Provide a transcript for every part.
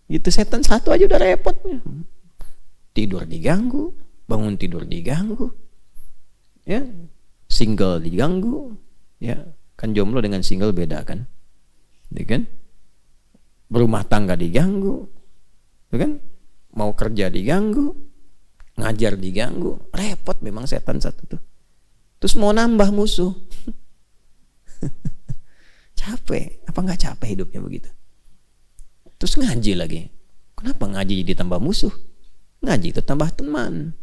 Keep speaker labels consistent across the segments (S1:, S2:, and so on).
S1: Itu setan satu aja udah repotnya. Tidur diganggu, bangun tidur diganggu, ya, single diganggu, ya, kan jomblo dengan single beda kan, ya kan, berumah tangga diganggu, ya kan, mau kerja diganggu, ngajar diganggu, repot memang setan satu tuh. Terus mau nambah musuh, capek, apa nggak capek hidupnya begitu? Terus ngaji lagi, kenapa ngaji jadi tambah musuh? Ngaji itu tambah teman,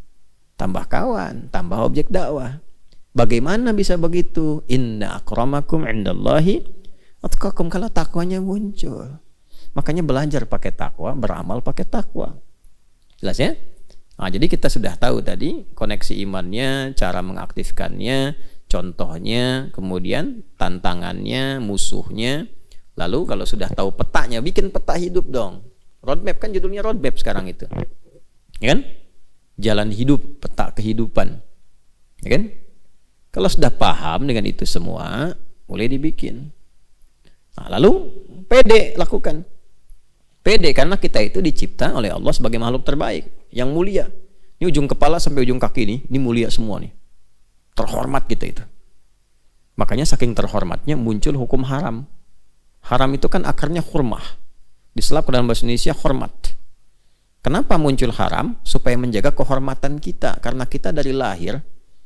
S1: tambah kawan, tambah objek dakwah. Bagaimana bisa begitu? Inna akramakum indallahi atqakum, kalau takwanya muncul. Makanya belajar pakai takwa, beramal pakai takwa. Jelas ya? Nah, jadi kita sudah tahu tadi koneksi imannya, cara mengaktifkannya, contohnya, kemudian tantangannya, musuhnya. Lalu kalau sudah tahu petanya, bikin peta hidup dong. Roadmap kan judulnya roadmap sekarang itu. Ya kan? Jalan hidup, peta kehidupan. Ya kan? Kalau sudah paham dengan itu semua, mulai dibikin. Nah, lalu pede lakukan. Pede karena kita itu dicipta oleh Allah sebagai makhluk terbaik, yang mulia. Ini ujung kepala sampai ujung kaki ini mulia semua nih. Terhormat kita itu. Makanya saking terhormatnya muncul hukum haram. Haram itu kan akarnya hurmah. Diselap ke dalam bahasa Indonesia hormat. Kenapa muncul haram? Supaya menjaga kehormatan kita. Karena kita dari lahir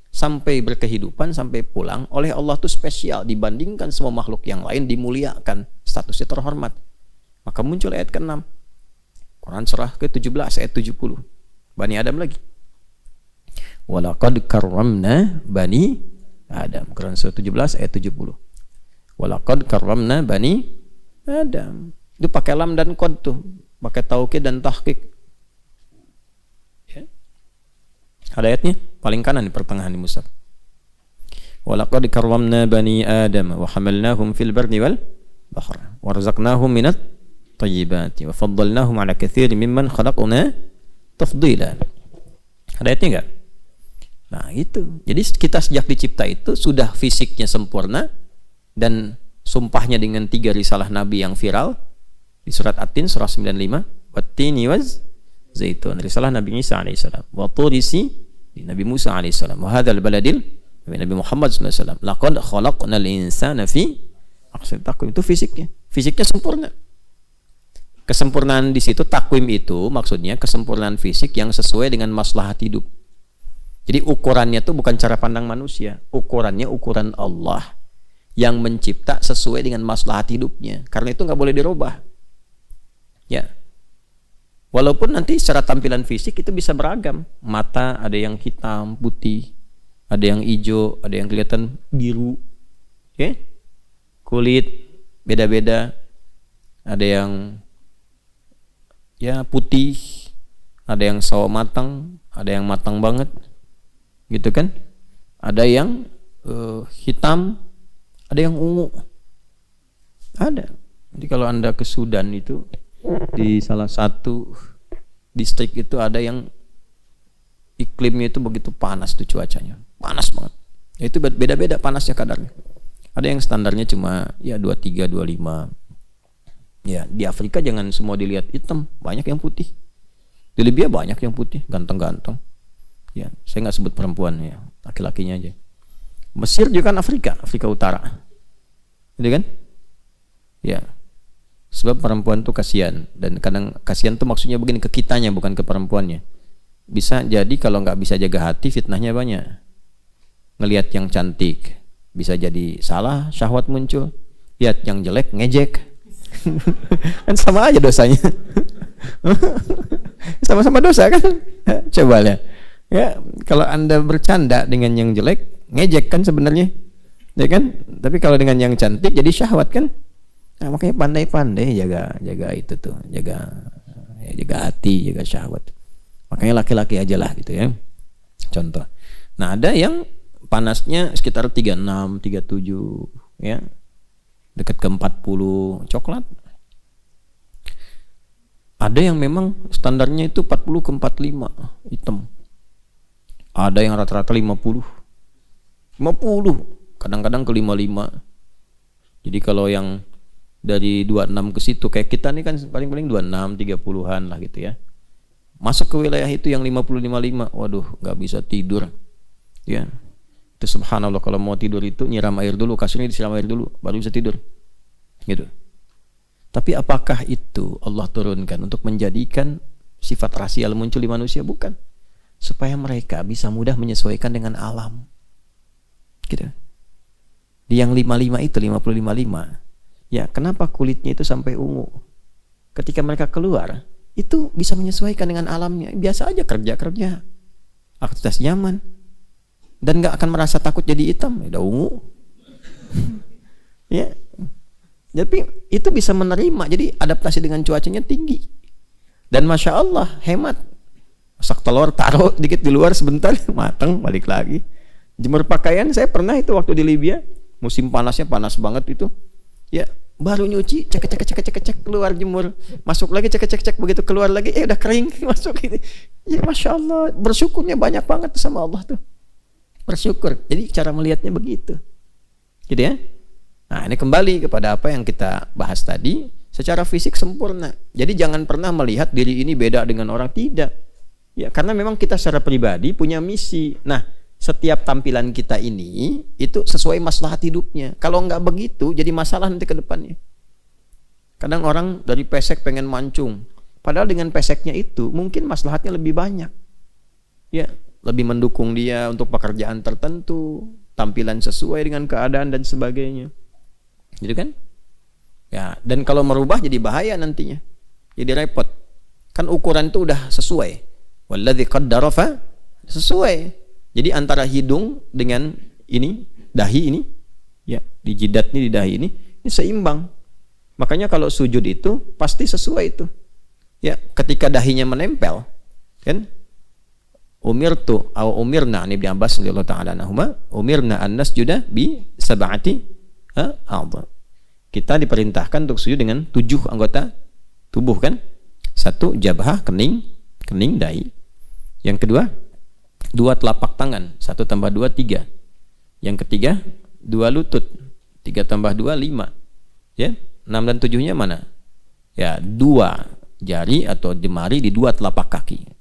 S1: sampai berkehidupan, sampai pulang, oleh Allah itu spesial. Dibandingkan semua makhluk yang lain, dimuliakan. Statusnya terhormat. Maka muncul ayat ke-6. Quran surah ke-17 ayat 70. Bani Adam lagi. Walaqad karramna Bani Adam. Quran surah 17 ayat 70. Walaqad karramna Bani Adam. Itu pakai lam dan qad tuh. Pakai taukid dan tahqiq. Ada ayatnya paling kanan di pertengahan di mushaf. Walaqad karramna bani Adam wa hamalnahum fil barri wal bahr wa razaqnahum minat thayyibati wa faddalnahum ala katsirin mimman khalaqna tafdila. Ada ayatnya enggak? Nah, itu. Jadi kita sejak dicipta itu sudah fisiknya sempurna dan sumpahnya dengan 3 risalah nabi yang viral di surat At-Tin surah 95, wat-tini waz zaitun, risalah Nabi Isa alaihissalam, wa turisi di Nabi Musa alaihissalam, wa hadzal baladil Nabi Muhammad sallallahu alaihi wasallam, laqad khalaqnal insana fi ahsani taqwim. Itu fisiknya sempurna. Kesempurnaan di situ takwim itu maksudnya kesempurnaan fisik yang sesuai dengan maslahat hidup. Jadi ukurannya itu bukan cara pandang manusia, ukurannya ukuran Allah yang mencipta sesuai dengan maslahat hidupnya. Karena itu nggak boleh dirubah. Ya. Walaupun nanti secara tampilan fisik itu bisa beragam. Mata ada yang hitam, putih, ada yang hijau, ada yang kelihatan biru. Okay? Kulit beda-beda. Ada yang ya putih, ada yang sawo matang, ada yang matang banget. Gitu kan? Ada yang hitam, ada yang ungu. Ada. Jadi kalau Anda ke Sudan itu, di salah satu distrik itu ada yang iklimnya itu begitu panas tuh, cuacanya panas banget. Ya, itu beda-beda panasnya kadarnya. Ada yang standarnya cuma ya 23, 25. Ya, di Afrika jangan semua dilihat hitam, banyak yang putih. Di Libya banyak yang putih, ganteng-ganteng. Ya, saya nggak sebut perempuan ya, laki-lakinya aja. Mesir juga kan Afrika Utara. Gitu kan? Ya. Sebab perempuan tuh kasihan, dan kadang kasihan tuh maksudnya begini, ke kitanya bukan ke perempuannya. Bisa jadi kalau nggak bisa jaga hati, fitnahnya banyak. Ngelihat yang cantik bisa jadi salah, syahwat muncul. Lihat yang jelek, ngejek. Kan sama aja dosanya. Sama-sama dosa kan? Coba lihat. Ya, kalau Anda bercanda dengan yang jelek, ngejek kan sebenarnya. Ya kan? Tapi kalau dengan yang cantik jadi syahwat kan? Nah, makanya pandai-pandai jaga itu tuh, jaga hati, jaga syahwat. Makanya laki-laki aja lah gitu ya. Contoh. Nah, ada yang panasnya sekitar 36, 37 ya. Dekat ke 40 coklat. Ada yang memang standarnya itu 40 ke 45 hitam. Ada yang rata-rata 50. 50, kadang-kadang ke 55. Jadi kalau yang dari 26 ke situ, kayak kita nih kan paling-paling 26, 30-an lah gitu ya. Masuk ke wilayah itu yang 50-55, waduh nggak bisa tidur. Ya, itu subhanallah, kalau mau tidur itu nyiram air dulu, kasurnya disiram air dulu, baru bisa tidur. Gitu. Tapi apakah itu Allah turunkan untuk menjadikan sifat rasial muncul di manusia? Bukan. Supaya mereka bisa mudah menyesuaikan dengan alam. Gitu. Di yang 55 itu, 50-55. Ya, kenapa kulitnya itu sampai ungu? Ketika mereka keluar, itu bisa menyesuaikan dengan alamnya. Biasa aja kerja-kerja. Aktivitas nyaman. Dan gak akan merasa takut jadi hitam. Ya udah ungu. Ya. Tapi itu bisa menerima, jadi adaptasi dengan cuacanya tinggi. Dan Masya Allah, hemat. Masak telur, taruh dikit di luar sebentar, matang, balik lagi. Jemur pakaian, saya pernah itu waktu di Libya, musim panasnya panas banget itu. Ya, baru nyuci, cek, keluar jemur. Masuk lagi, cek, begitu keluar lagi, udah kering, masuk gitu. Ya Masya Allah, bersyukurnya banyak banget sama Allah tuh. Bersyukur, jadi cara melihatnya begitu. Gitu ya. Nah, ini kembali kepada apa yang kita bahas tadi, secara fisik sempurna. Jadi jangan pernah melihat diri ini beda dengan orang, tidak. Ya, karena memang kita secara pribadi punya misi. Nah, setiap tampilan kita ini itu sesuai maslahat hidupnya. Kalau nggak begitu, jadi masalah nanti ke depannya. Kadang orang dari pesek pengen mancung, padahal dengan peseknya itu mungkin maslahatnya lebih banyak. Ya, lebih mendukung dia untuk pekerjaan tertentu, tampilan sesuai dengan keadaan dan sebagainya. Gitu kan? Ya, dan kalau merubah jadi bahaya nantinya. Jadi repot. Kan ukuran itu udah sesuai. Walladzi qaddara fa sesuai. Jadi antara hidung dengan ini, dahi ini, ya, di jidat ini, di dahi ini seimbang. Makanya kalau sujud itu pasti sesuai itu. Ya, ketika dahinya menempel, kan? Umirtu aw umirna, ini Ibnu Abbas radhiyallahu ta'ala anhuma, umirna an nasjuda bi sab'ati kita diperintahkan untuk sujud dengan 7 anggota tubuh, kan? 1 jabhah, kening dahi. Yang kedua 2 telapak tangan, 1 tambah 2 3. Yang ketiga 2 lutut, 3 tambah 2 5. Ya, 6 dan 7-nya mana? Ya, 2 jari atau jemari di 2 telapak kaki.